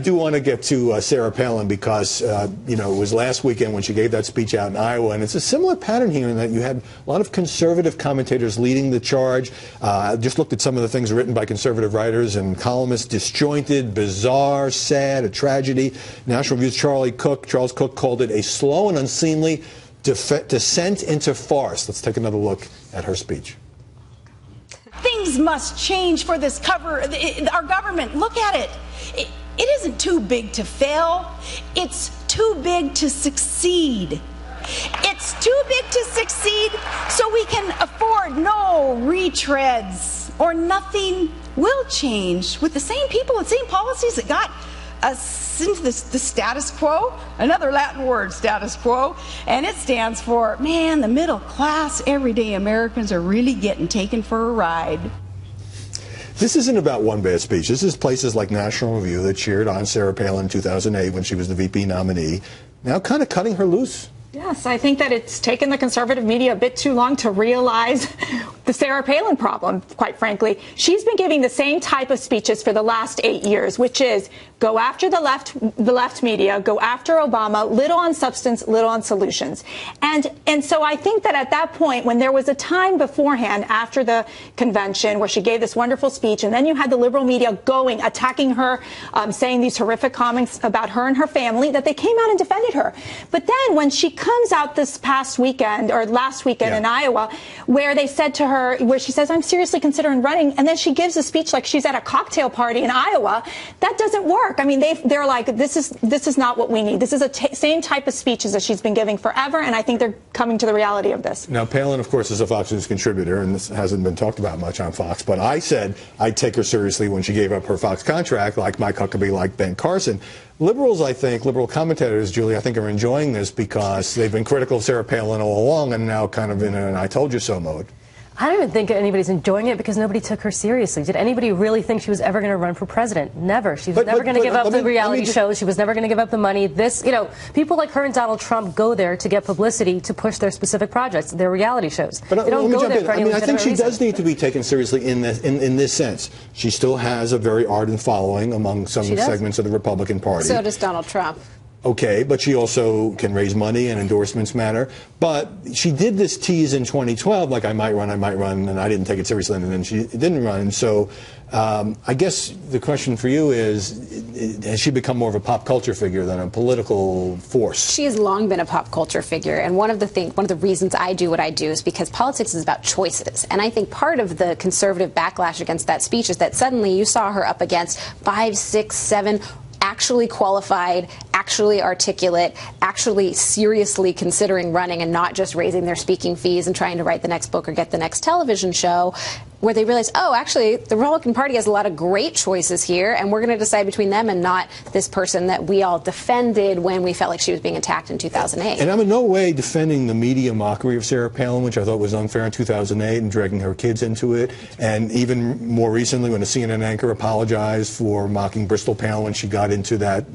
do want to get to Sarah Palin because, you know, it was last weekend when she gave that speech out in Iowa, and it's a similar pattern here in that you had a lot of conservative commentators leading the charge. I just looked at some of the things written by conservative writers and columnists: disjointed, bizarre, sad, a tragedy. National Review's Charles Cook called it a slow and unseemly descent into farce. Let's take another look at her speech. Things must change for this our government. Look at it. It isn't too big to fail. It's too big to succeed. It's too big to succeed so we can afford no retreads, or nothing will change with the same people and same policies that got us into the status quo. Another Latin word, status quo, and it stands for, man, the middle class, everyday Americans are really getting taken for a ride. This isn't about one bad speech. This is places like National Review that cheered on Sarah Palin in 2008 when she was the VP nominee, now kind of cutting her loose. Yes, I think that it's taken the conservative media a bit too long to realize the Sarah Palin problem, quite frankly. She's been giving the same type of speeches for the last 8 years, which is go after the left media, go after Obama, little on substance, little on solutions. And so I think that at that point, when there was a time beforehand after the convention where she gave this wonderful speech, and then you had the liberal media going, attacking her, saying these horrific comments about her and her family, that they came out and defended her. But then when she comes out this past weekend, or last weekend in Iowa, where they said to her, where she says, I'm seriously considering running, and then she gives a speech like she's at a cocktail party in Iowa, that doesn't work. I mean, they're like, this is not what we need. This is the same type of speeches that she's been giving forever, and I think they're coming to the reality of this. Now, Palin, of course, is a Fox News contributor, and this hasn't been talked about much on Fox, but I said I'd take her seriously when she gave up her Fox contract, like Mike Huckabee, like Ben Carson. Liberals, I think, liberal commentators, Julie, I think are enjoying this because they've been critical of Sarah Palin all along and now kind of in an I told you so mode. I don't even think anybody's enjoying it because nobody took her seriously. Did anybody really think she was ever going to run for president? Never. She was never going to give up the reality shows. She was never going to give up the money. This, you know, people like her and Donald Trump go there to get publicity to push their specific projects, their reality shows. But they don't go there for any legitimate reason. I think she does need to be taken seriously in this sense. She still has a very ardent following among some segments of the Republican Party. So does Donald Trump. Okay, but she also can raise money and endorsements matter. But she did this tease in 2012, like I might run, and I didn't take it seriously, and then she didn't run. So I guess the question for you is, has she become more of a pop culture figure than a political force? She has long been a pop culture figure, and one of the reasons I do what I do is because politics is about choices. And I think part of the conservative backlash against that speech is that suddenly you saw her up against 5, 6, 7 actually qualified, actually articulate, actually seriously considering running and not just raising their speaking fees and trying to write the next book or get the next television show, where they realize, oh, actually, the Republican Party has a lot of great choices here, and we're going to decide between them and not this person that we all defended when we felt like she was being attacked in 2008. And I'm in no way defending the media mockery of Sarah Palin, which I thought was unfair in 2008 and dragging her kids into it. And even more recently, when a CNN anchor apologized for mocking Bristol Palin when she got into that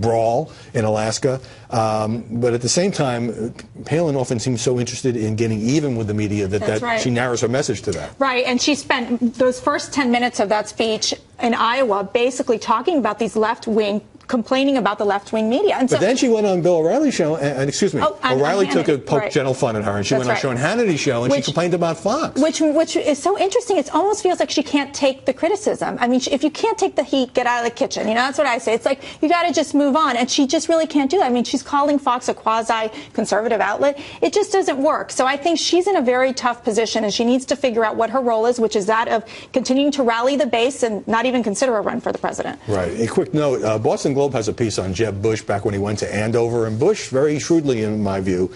brawl in Alaska. But at the same time, Palin often seems so interested in getting even with the media that she narrows her message to that. Right, and she spent those first 10 minutes of that speech in Iowa basically talking about these left-wing, complaining about the left-wing media. And but then she went on Bill O'Reilly's show, and excuse me, O'Reilly took a poke gentle fun at her, and she went on Sean Hannity's show, and she complained about Fox. Which is so interesting. It almost feels like she can't take the criticism. I mean, if you can't take the heat, get out of the kitchen. You know, that's what I say. It's like, you got to just move on, and she just really can't do that. I mean, she's calling Fox a quasi-conservative outlet. It just doesn't work. So I think she's in a very tough position, and she needs to figure out what her role is, which is that of continuing to rally the base and not even consider a run for the president. Right. A quick note, Boston Globe has a piece on Jeb Bush back when he went to Andover, and Bush, very shrewdly in my view,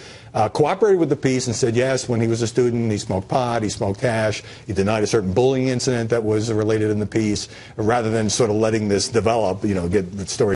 cooperated with the piece and said, yes, when he was a student, he smoked pot, he smoked hash, he denied a certain bullying incident that was related in the piece, rather than sort of letting this develop, you know, get the story